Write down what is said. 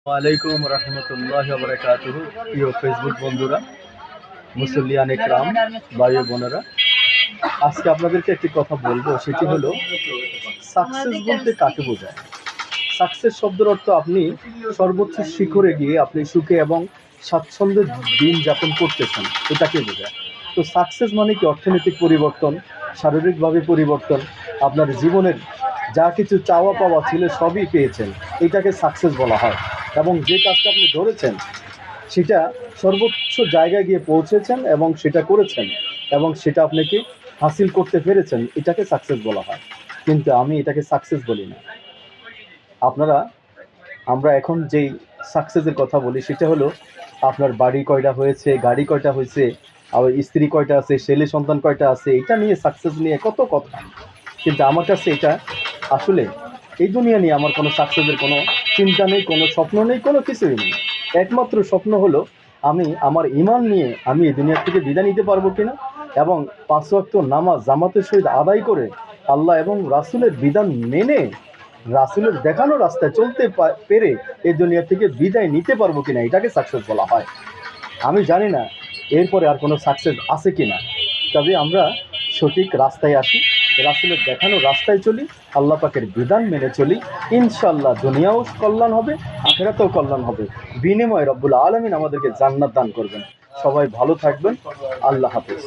ওয়ালাইকুম রহমতুল্লাহ বারাকাতুহ। প্রিয় ফেসবুক বন্ধুরা, মুসল্লিয়ান একরাম, ভাই বোনেরা, আজকে আপনাদেরকে একটি কথা বলবো, সেটি হলো সাকসেস বলতে কাকে বোঝায়। সাকসেস শব্দের অর্থ আপনি সর্বোচ্চ শিখরে গিয়ে আপনি সুখে এবং স্বাচ্ছন্দ্যে দিন যাপন করতেছেন, এটাকে বোঝায়। তো সাকসেস মানে কি অর্থনৈতিক পরিবর্তন, শারীরিকভাবে পরিবর্তন, আপনার জীবনের যা কিছু চাওয়া পাওয়া ছিল সবই পেয়েছেন, এটাকে সাকসেস বলা হয়। এবং যে কাজটা আপনি ধরেছেন সেটা সর্বোচ্চ জায়গায় গিয়ে পৌঁছেছেন এবং সেটা করেছেন এবং সেটা আপনাকে হাসিল করতে পেরেছেন, এটাকে সাকসেস বলা হয়। কিন্তু আমি এটাকে সাকসেস বলি না। আপনারা আমরা এখন যেই সাকসেসের কথা বলি সেটা হলো আপনার বাড়ি কয়টা হয়েছে, গাড়ি কয়টা হয়েছে, আবার স্ত্রী কয়টা আছে, ছেলে সন্তান কয়টা আছে, এটা নিয়ে সাকসেস নিয়ে কত কথা। কিন্তু আমার কাছে এটা আসলে এই দুনিয়া নিয়ে আমার কোনো সাকসেসের কোনো চিন্তা নেই, কোনো স্বপ্ন নেই, কোনো কিছুই নেই। একমাত্র স্বপ্ন হলো আমি আমার ঈমান নিয়ে আমি এই দুনিয়া থেকে বিদায় নিতে পারবো কিনা, এবং 5 ওয়াক্ত নামাজ জামাতের সহিত আদায় করে আল্লাহ এবং রাসূলের বিধান মেনে রাসূলের দেখানো রাস্তায় চলতে পেরে এই দুনিয়া থেকে বিদায় নিতে পারবো কিনা, এটাকে সাকসেস বলা হয়। আমি জানি না এরপরে আর কোনো সাকসেস আছে কি না, তবে আমরা সঠিক রাস্তায় আসি, রাসূলের দেখানো রাস্তায় চলি, আল্লাহ পাকের বিধান মেনে চলি, ইনশাআল্লাহ দুনিয়াও কল্যাণ হবে, আখিরাতেও কল্যাণ হবে। বিনিময়ে রব্বুল আলামিন আমাদেরকে জান্নাত দান করবেন। সবাই ভালো থাকবেন। আল্লাহ হাফেজ।